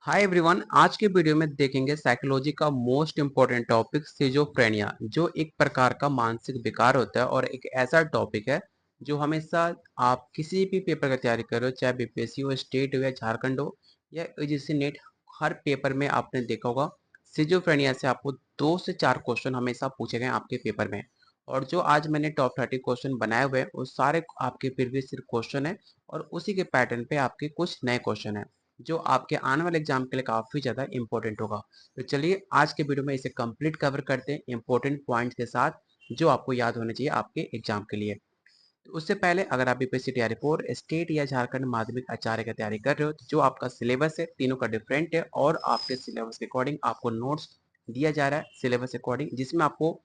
Hi everyone. आज के video में देखेंगे साइकोलॉजी का मोस्ट इम्पोर्टेंट टॉपिक सिजोफ्रेनिया, जो एक प्रकार का मानसिक विकार होता है और एक ऐसा टॉपिक है जो हमेशा आप किसी भी पेपर की तैयारी कर रहे हो, चाहे बीपीएससी हो, स्टेट हो या झारखंड हो या यूजीसी नेट, हर पेपर में आपने देखा होगा सिजोफ्रेनिया से आपको 2 से 4 क्वेश्चन हमेशा पूछे गए आपके पेपर में। और जो आज मैंने टॉप 30 क्वेश्चन बनाए हुए हैं वो सारे आपके प्रीवियस क्वेश्चन है और उसी के पैटर्न पे आपके कुछ नए क्वेश्चन है जो आपके आने वाले एग्जाम के लिए काफी ज्यादा इंपॉर्टेंट होगा। तो चलिए आज के वीडियो में इसे कंप्लीट कवर करते हैं इंपॉर्टेंट पॉइंट्स के साथ जो आपको याद होने चाहिए आपके एग्जाम के लिए। तो उससे पहले अगर आप बीपीएससी तैयारी 4 स्टेट या झारखंड माध्यमिक आचार्य की तैयारी कर रहे हो तो जो आपका सिलेबस है तीनों का डिफरेंट है और आपके सिलेबस के अकॉर्डिंग आपको नोट्स दिया जा रहा है सिलेबस अकॉर्डिंग, जिसमें आपको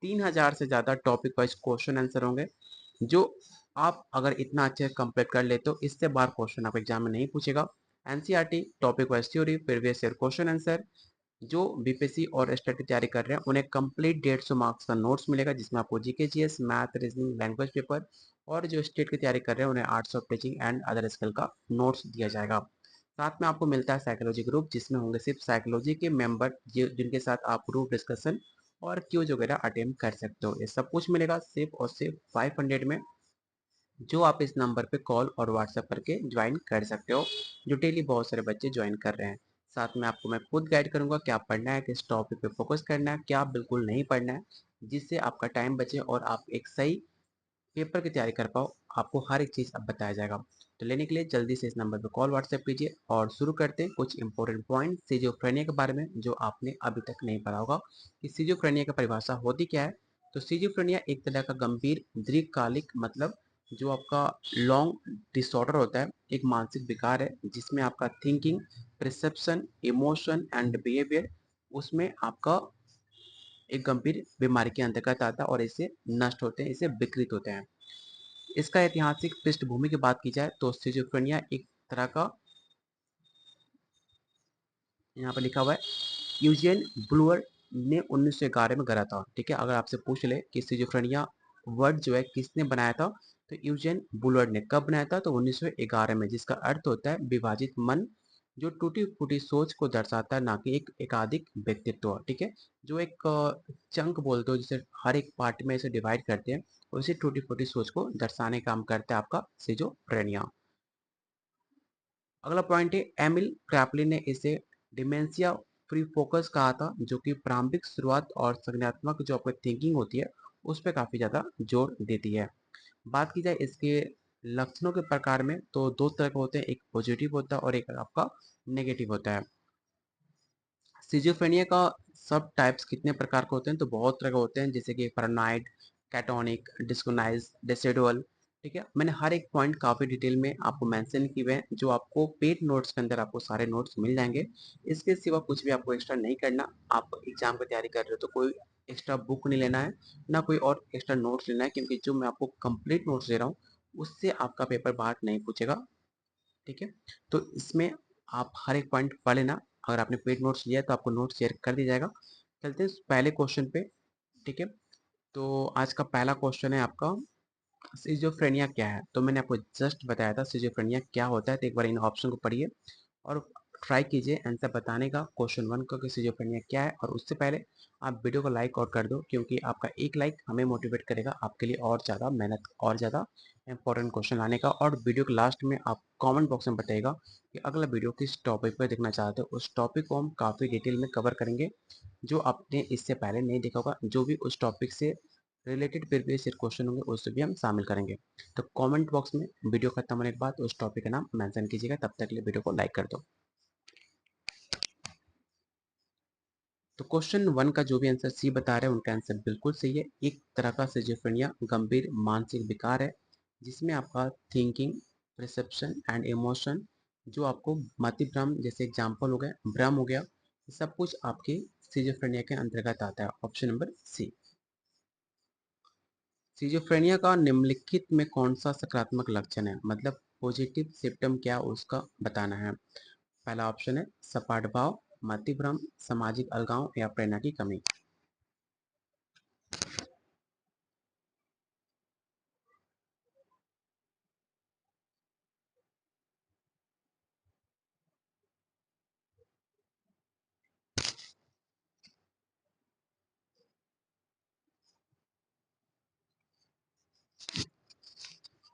3000 से ज्यादा टॉपिक वाइज क्वेश्चन आंसर होंगे। जो आप अगर इतना अच्छे कंप्लीट कर लेते हो इससे बार क्वेश्चन आप एग्जाम में नहीं पूछेगा। NCERT topic wise theory previous year question answer, जो बीपीएससी और स्टेट की तैयारी कर रहे हैं उन्हें कंप्लीट 150 मार्क्स का नोट्स मिलेगा जिसमें आपको GK GS math reasoning language paper, और जो स्टेट की तैयारी कर रहे हैं उन्हें arts of teaching and other skill का नोट्स दिया जाएगा। साथ में आपको मिलता है साइकोलॉजी ग्रुप जिसमें होंगे सिर्फ साइकोलॉजी के मेंबर जिनके साथ आप ग्रुप डिस्कशन और क्यूज वगैरह अटेम्प्ट कर सकते हो। ये सब कुछ मिलेगा सिर्फ और सिर्फ 500 में, जो आप इस नंबर पे कॉल और व्हाट्सएप करके ज्वाइन कर सकते हो, जो डेली बहुत सारे बच्चे ज्वाइन कर रहे हैं। साथ में आपको मैं खुद गाइड करूंगा क्या पढ़ना है, किस टॉपिक पे फोकस करना है, क्या बिल्कुल नहीं पढ़ना है, जिससे आपका टाइम बचे और आप एक सही पेपर की तैयारी कर पाओ। आपको हर एक चीज़ अब बताया जाएगा। तो लेने के लिए जल्दी से इस नंबर पर कॉल व्हाट्सएप कीजिए और शुरू करते हैं कुछ इंपॉर्टेंट पॉइंट सिजोफ्रेनिया के बारे में जो आपने अभी तक नहीं पढ़ा होगा कि सिजोफ्रेनिया की परिभाषा होती क्या है। तो सिजोफ्रेनिया एक तरह का गंभीर दीर्घकालिक मतलब जो आपका लॉन्ग डिसऑर्डर होता है, एक मानसिक विकार है जिसमें आपका thinking, perception, emotion and behaviour उसमें आपका एक गंभीर बीमारी के अंतर्गत आता है और इसे नष्ट होते हैं, इसे विकृत होते हैं। इसका ऐतिहासिक पृष्ठभूमि की बात की जाए तो सिजोफ्रेनिया एक तरह का, यहाँ पर लिखा हुआ है यूजेन ब्लूअर ने 1911 में करा था। ठीक है, अगर आपसे पूछ ले कि सिजोफ्रेनिया वर्ड जो है किसने बनाया था तो यूजेन बुलवर्ड ने। कब बनाया था तो 1911 में, जिसका अर्थ होता है विभाजित मन, जो टूटी फूटी सोच को दर्शाता है, ना कि एक एकाधिक व्यक्तित्व। ठीक है, जो एक चंक बोलते हो जिसे हर एक पार्ट में इसे डिवाइड करते हैं, उसी टूटी फूटी सोच को दर्शाने का काम करता है आपका सिजोफ्रेनिया। अगला पॉइंट है एमिल क्रैपलिन ने इसे डिमेंशिया फ्री फोकस कहा था, जो कि प्रारंभिक शुरुआत और संज्ञानात्मक जो आपकी थिंकिंग होती है उस पर काफी ज्यादा जोर देती है। बात की जाए इसके लक्षणों के प्रकार में तो दो तरह के होते हैं, एक पॉजिटिव होता है और एक आपका नेगेटिव होता है। सिजोफ्रेनिया का सब टाइप्स कितने प्रकार के होते हैं तो बहुत तरह के होते हैं, जैसे कि पैरानॉइड, कैटोनिक, डिस्कोनाइज, डिसिडुअल। ठीक है, मैंने हर एक पॉइंट काफी डिटेल में आपको मेंशन किए हुए हैं, जो आपको पेड नोट्स के अंदर आपको सारे नोट्स मिल जाएंगे। इसके सिवा कुछ भी आपको एक्स्ट्रा नहीं करना। आप एग्जाम की तैयारी कर रहे हो तो कोई एक्स्ट्रा बुक नहीं लेना है, ना कोई और एक्स्ट्रा नोट्स लेना है, क्योंकि जो मैं आपको कंप्लीट नोट्स दे रहा हूँ उससे आपका पेपर बाहर नहीं पूछेगा। ठीक है, तो इसमें आप हर एक पॉइंट पढ़ लेना। अगर आपने पेड नोट्स लिया है तो आपको नोट्स शेयर कर दिया जाएगा। चलते हैं पहले क्वेश्चन पे। ठीक है, तो आज का पहला क्वेश्चन है आपका सिजोफ्रेनिया क्या है। तो मैंने आपको जस्ट बताया था सिजोफ्रेनिया क्या होता है, तो एक बार इन ऑप्शन को पढ़िए और ट्राई कीजिए आंसर बताने का क्वेश्चन 1 का कि सिजोफ्रेनिया क्या है। और उससे पहले आप वीडियो को लाइक और कर दो, क्योंकि आपका एक लाइक हमें मोटिवेट करेगा आपके लिए और ज़्यादा मेहनत और ज़्यादा इंपॉर्टेंट क्वेश्चन लाने का। और वीडियो के लास्ट में आप कमेंट बॉक्स में बताइएगा कि अगला वीडियो किस टॉपिक पर देखना चाहते हो। उस टॉपिक को हम काफ़ी डिटेल में कवर करेंगे जो आपने इससे पहले नहीं देखा होगा, जो भी उस टॉपिक से रिलेटेड प्रीवियस ईयर क्वेश्चन होंगे उससे भी हम शामिल करेंगे। तो कमेंट बॉक्स में वीडियो खत्म होने के बाद उस टॉपिक का नाम मेंशन कीजिएगा। तब तक के लिए वीडियो को लाइक कर दो। तो क्वेश्चन 1 का जो भी आंसर सी बता रहे हैं उनका आंसर बिल्कुल सही है। एक तरह का सिजोफ्रेनिया गंभीर मानसिक विकार है जिसमें आपका थिंकिंग, परसेप्शन एंड इमोशन, जो आपको मतिभ्रम जैसे एग्जाम्पल हो गए, भ्रम हो गया, ये सब कुछ आपके सिजोफ्रेनिया के अंतर्गत आता है। Option number C. सिजोफ्रेनिया का निम्नलिखित में कौन सा सकारात्मक लक्षण है, मतलब पॉजिटिव सिम्टम क्या उसका बताना है। पहला ऑप्शन है सपाट भाव, मतिभ्रम, सामाजिक अलगाव या प्रेरणा की कमी।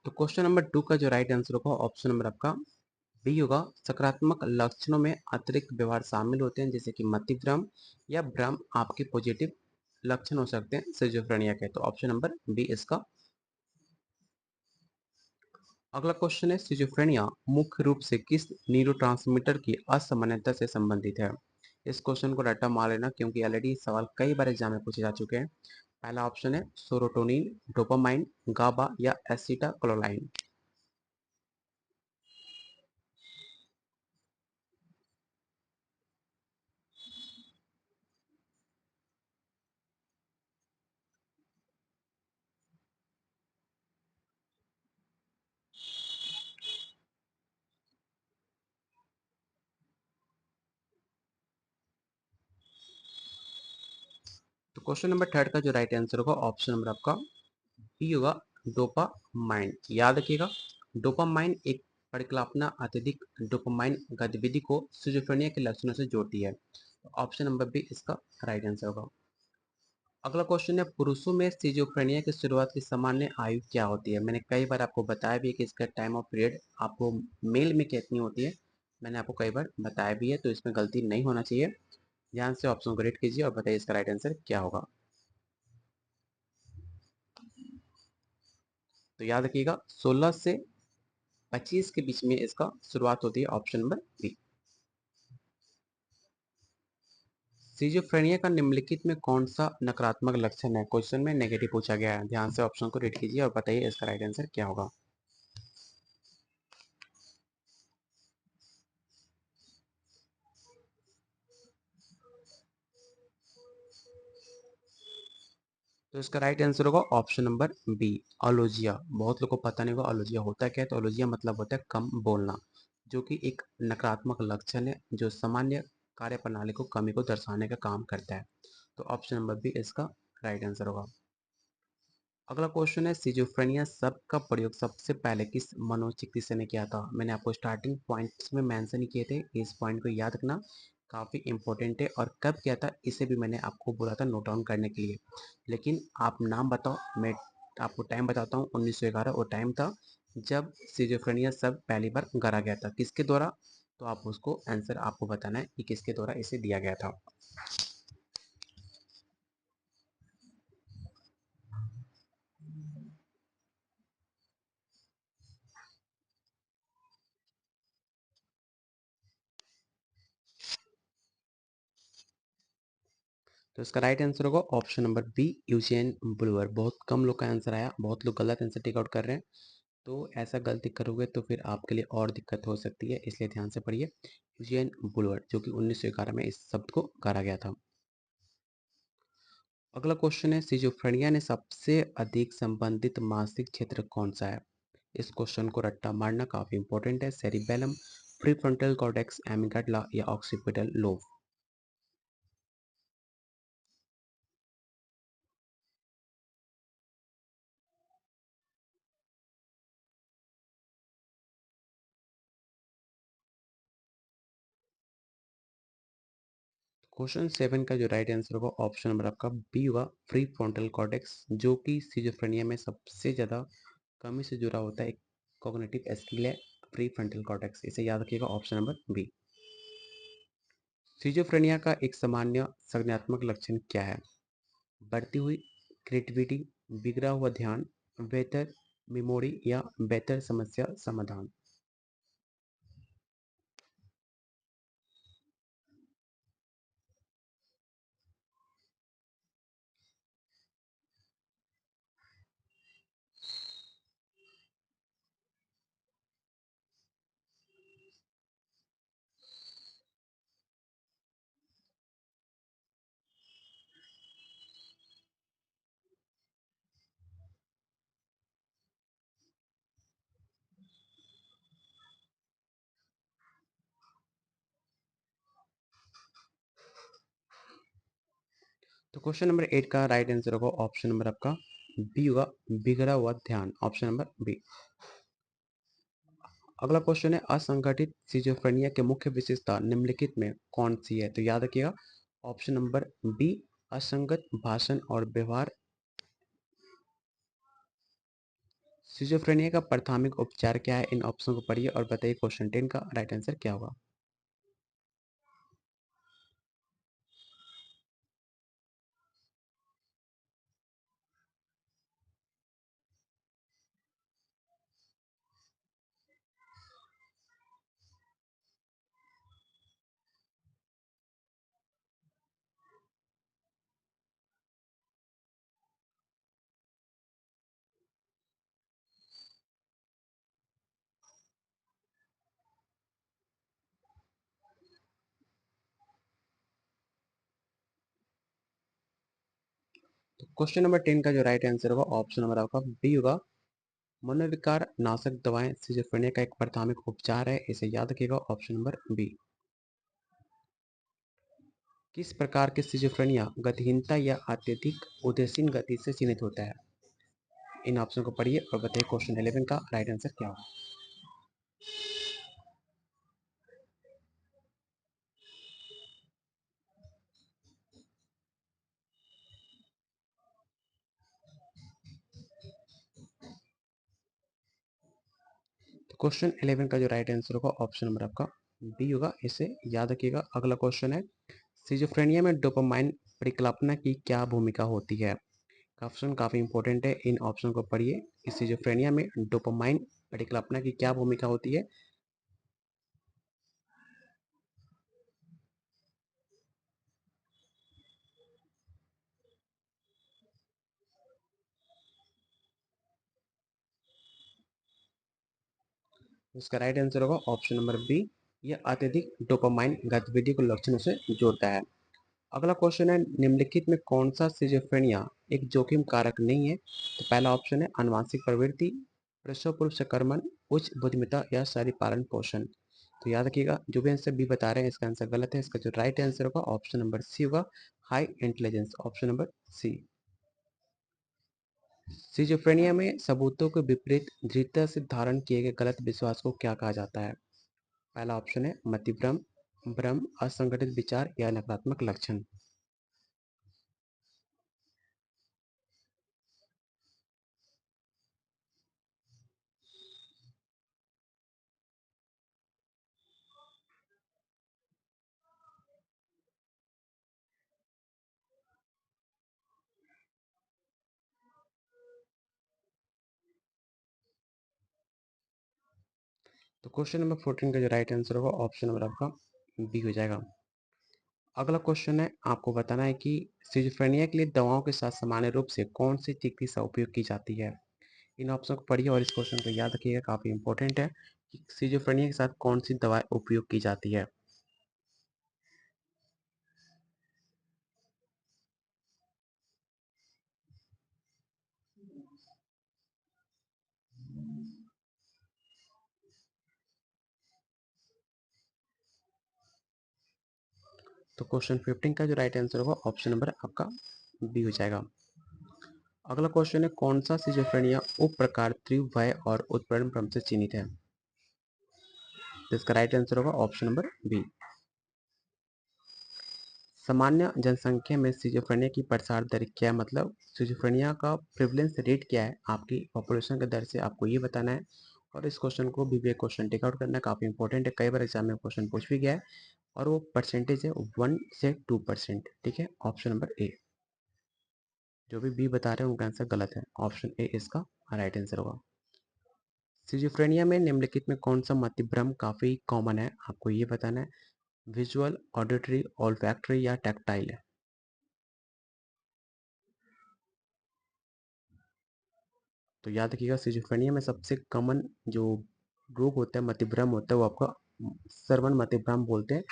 तो क्वेश्चन नंबर 2 का जो राइट आंसर होगा ऑप्शन नंबर आपका बी होगा। सकारात्मक लक्षणों में अतिरिक्त व्यवहार शामिल होते हैं जैसे कि मतिभ्रम या भ्रम आपके पॉजिटिव लक्षण हो सकते हैं सिजोफ्रेनिया के। तो ऑप्शन नंबर बी इसका। अगला क्वेश्चन है सिजोफ्रेनिया मुख्य रूप से किस न्यूरोट्रांसमीटर की असामान्यता से संबंधित है। इस क्वेश्चन को रट्टा मार लेना क्योंकि ऑलरेडी सवाल कई बार एग्जाम में पूछे जा चुके हैं। पहला ऑप्शन है सेरोटोनिन, डोपामाइन, गाबा या एसिटाकोलाइन। तो क्वेश्चन नंबर थर्ड का जो राइट आंसर होगा ऑप्शन नंबर आपका बी होगा, डोपामाइन। याद रखिएगा डोपामाइन एक परिकल्पना अत्यधिक डोपामाइन गतिविधि को सिजोफ्रेनिया के लक्षणों से जोड़ती है। ऑप्शन नंबर बी इसका राइट आंसर होगा। अगला क्वेश्चन है पुरुषों में सिजोफ्रेनिया की शुरुआत की सामान्य आयु क्या होती है। मैंने कई बार आपको बताया भी है कि इसका टाइम ऑफ पीरियड आपको मेल में कितनी होती है। मैंने आपको कई बार बताया भी है तो इसमें गलती नहीं होना चाहिए। ध्यान से ऑप्शन को रीड कीजिए और बताइए इसका राइट आंसर क्या होगा। तो याद रखिएगा 16 से 25 के बीच में इसका शुरुआत होती है। Option number B. सिजोफ्रेनिया का निम्नलिखित में कौन सा नकारात्मक लक्षण है। क्वेश्चन में नेगेटिव पूछा गया है। ध्यान से ऑप्शन को रीड कीजिए और बताइए इसका राइट आंसर क्या होगा। तो इसका राइट आंसर होगा ऑप्शन नंबर बी, अलोजिया। बहुत लोगों को पता नहीं होगा अलोजिया होता क्या है। तो अलोजिया मतलब होता है कम बोलना, जो कि एक नकारात्मक लक्षण है जो सामान्य कार्य प्रणाली को कमी को दर्शाने का काम करता है। तो ऑप्शन नंबर बी इसका राइट आंसर होगा। अगला क्वेश्चन है सिजोफ्रेनिया शब्द का प्रयोग सबसे पहले किस मनोचिकित्सक ने किया था। मैंने आपको स्टार्टिंग पॉइंट्स में मेंशन किए थे, इस पॉइंट को याद रखना काफ़ी इंपॉर्टेंट है। और कब किया था इसे भी मैंने आपको बोला था नोट डाउन करने के लिए। लेकिन आप नाम बताओ, मैं आपको टाइम बताता हूँ। 1911 वो टाइम था जब सिजोफ्रेनिया शब्द पहली बार गढ़ा गया था। किसके द्वारा? तो आप उसको आंसर आपको बताना है कि किसके द्वारा इसे दिया गया था। तो इसका राइट आंसर होगा ऑप्शन नंबर बी, यूजेन ब्लूअर। बहुत कम लोग का आंसर आया, बहुत लोग गलत आंसर टेक आउट कर रहे हैं। तो ऐसा गलती करोगे तो फिर आपके लिए और दिक्कत हो सकती है, इसलिए ध्यान से पढ़िए। यूजेन ब्लूअर जो कि 1911 में इस शब्द को गढ़ा गया था। अगला क्वेश्चन है सिजोफ्रेनिया ने सबसे अधिक संबंधित मानसिक क्षेत्र कौन सा है। इस क्वेश्चन को रट्टा मारना काफी इंपॉर्टेंट है। सेरिबेलम, प्रीफ्रंटल कॉर्टेक्स, एमिगडाला या ऑक्सीपिटल लोब। क्वेश्चन 7 का जो राइट आंसर होगा ऑप्शन नंबर आपका बी होगा, प्री फ्रंटल कॉर्टेक्स, जो कि सिजोफ्रेनिया में सबसे ज़्यादा कमी से जुड़ा होता है। एक कॉग्निटिव स्किल है प्री फ्रंटल कॉर्टेक्स, इसे याद रखिएगा ऑप्शन नंबर बी। सिजोफ्रेनिया का एक सामान्य संज्ञानात्मक लक्षण क्या है। बढ़ती हुई क्रिएटिविटी, बिगड़ा हुआ ध्यान, बेहतर मेमोरी या बेहतर समस्या समाधान। तो क्वेश्चन नंबर 8 का राइट आंसर होगा ऑप्शन नंबर आपका बी होगा, बिगड़ा हुआ ध्यान। Option number B. अगला क्वेश्चन है असंगठित सिजोफ्रेनिया की मुख्य विशेषता निम्नलिखित में कौन सी है। तो याद रखिएगा ऑप्शन नंबर बी, असंगत भाषण और व्यवहार सिजोफ्रेनिया का प्राथमिक उपचार क्या है? इन ऑप्शन को पढ़िए और बताइए क्वेश्चन 10 का राइट आंसर क्या होगा। तो क्वेश्चन नंबर 10 का जो राइट आंसर होगा ऑप्शन नंबर आपका बी होगा। मनोविकार नाशक दवाएं सिजोफ्रेनिया का एक प्राथमिक उपचार है, इसे याद रखिएगा ऑप्शन नंबर बी। किस प्रकार के सिजोफ्रेनिया गतिहीनता या अत्यधिक उदासीन गति से चिन्हित होता है? इन ऑप्शन को पढ़िए और बताइए क्वेश्चन 11 का राइट आंसर क्या होगा। तो क्वेश्चन 11 का जो राइट आंसर होगा ऑप्शन नंबर आपका बी होगा, इसे याद रखिएगा। अगला क्वेश्चन है, सिजोफ्रेनिया में डोपामाइन परिकल्पना की क्या भूमिका होती है? ऑप्शन काफी इंपॉर्टेंट है, इन ऑप्शन को पढ़िए। इस सिजोफ्रेनिया में डोपामाइन परिकल्पना की क्या भूमिका होती है? इसका राइट आंसर होगा ऑप्शन नंबर बी। यह अत्यधिक डोपामाइन गतिविधि को लक्षणों से जोड़ता है। अगला क्वेश्चन है, निम्नलिखित में कौन सा सिजोफ्रेनिया एक जोखिम कारक नहीं है? तो पहला ऑप्शन है अनुवांशिक प्रवृत्ति, प्रसव पूर्व संक्रमण, उच्च बुद्धिमत्ता या शरीर पालन पोषण। तो याद रखिएगा, जो भी आंसर बी बता रहे हैं इसका आंसर गलत है। इसका जो राइट आंसर होगा ऑप्शन नंबर सी होगा, high intelligence, option number C. Schizophrenia में सबूतों के विपरीत दृढ़ता से धारण किए गए गलत विश्वास को क्या कहा जाता है? पहला ऑप्शन है मतिभ्रम, भ्रम, असंगठित विचार या नकारात्मक लक्षण। तो क्वेश्चन नंबर 14 का जो राइट आंसर होगा ऑप्शन नंबर आपका बी हो जाएगा। अगला क्वेश्चन है, आपको बताना है कि सिजोफ्रेनिया के लिए दवाओं के साथ सामान्य रूप से कौन सी चिकित्सा उपयोग की जाती है? इन ऑप्शन को पढ़िए और इस क्वेश्चन को याद रखिएगा, काफी इंपॉर्टेंट है कि सिजोफ्रेनिया के साथ कौन सी दवा उपयोग की जाती है। तो क्वेश्चन 15 का जो राइट आंसर होगा ऑप्शन नंबर आपका बी हो जाएगा। अगला क्वेश्चन है, कौन सा सिजोफ्रेनिया उप प्रकार तीव्र भय और उत्पीड़न भ्रम से चिन्हित है? तो इसका राइट आंसर होगा ऑप्शन नंबर बी। सामान्य जनसंख्या में सिजोफ्रेनिया की प्रसार दर क्या है? मतलब सिजोफ्रेनिया का प्रिवलेंस रेट क्या है आपकी पॉपुलेशन के दर से, आपको ये बताना है। और इस क्वेश्चन को भी क्वेश्चन टेक आउट करना काफी इंपॉर्टेंट है, कई बार एग्जाम में क्वेश्चन पूछ भी गया है। और वो परसेंटेज है 1 से 2%। ठीक है, ऑप्शन नंबर ए। जो भी बी बता रहे हैं उनका आंसर गलत है, ऑप्शन ए इसका राइट आंसर होगा। सिजोफ्रेनिया में निम्नलिखित में कौन सा मतिभ्रम काफी कॉमन है, आपको ये बताना है। विजुअल, ऑडिटरी, ऑल्फैक्टरी या टैक्टाइल है? तो याद रखिएगा, सिजोफ्रेनिया में सबसे कॉमन जो रोग होता है, मतिभ्रम होता है, वो आपका श्रवण मतिभ्रम बोलते हैं,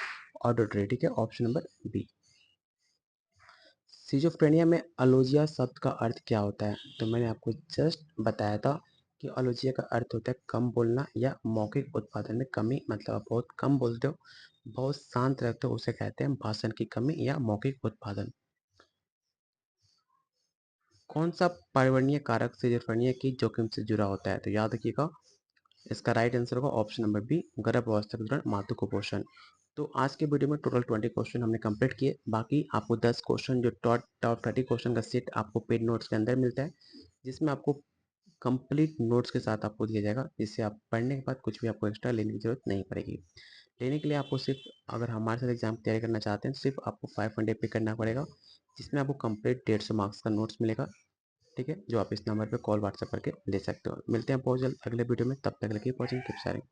ऑडिटरी। ठीक है, ऑप्शन नंबर बी। सिजोफ्रेनिया में अलोजिया शब्द का अर्थ क्या होता है? तो मैंने आपको जस्ट बताया था कि अलोजिया का अर्थ होता है कम बोलना या मौखिक उत्पादन में कमी। मतलब आप बहुत कम बोलते हो, बहुत शांत रहते हो, उसे कहते हैं भाषण की कमी या मौखिक उत्पादन। कौन सा पर्यावरणीय कारक सिजोफ्रेनिया की जोखिम से जुड़ा होता है? तो याद रखिएगा, इसका राइट आंसर होगा ऑप्शन नंबर बी, गर्भावस्था के दौरान मातृ कुपोषण। तो आज के वीडियो में टोटल 20 क्वेश्चन हमने कंप्लीट किए। बाकी आपको 10 क्वेश्चन जो टॉप टॉप 30 क्वेश्चन का सेट आपको पेड नोट्स के अंदर मिलता है, जिसमें आपको कंप्लीट नोट्स के साथ आपको दिया जाएगा, जिससे आप पढ़ने के बाद कुछ भी आपको एक्स्ट्रा लेने की ज़रूरत नहीं पड़ेगी। लेने के लिए आपको सिर्फ, अगर हमारे साथ एग्ज़ाम की तैयारी करना चाहते हैं तो सिर्फ आपको 500 पे करना पड़ेगा, जिसमें आपको कंप्लीट 150 मार्क्स का नोट्स मिलेगा। ठीक है? जो आप इस नंबर पे कॉल व्हाट्सएप करके ले सकते हो। मिलते हैं बहुत जल्द अगले वीडियो में, तब तक के लिए कीप वॉचिंग, कीप शेयरिंग।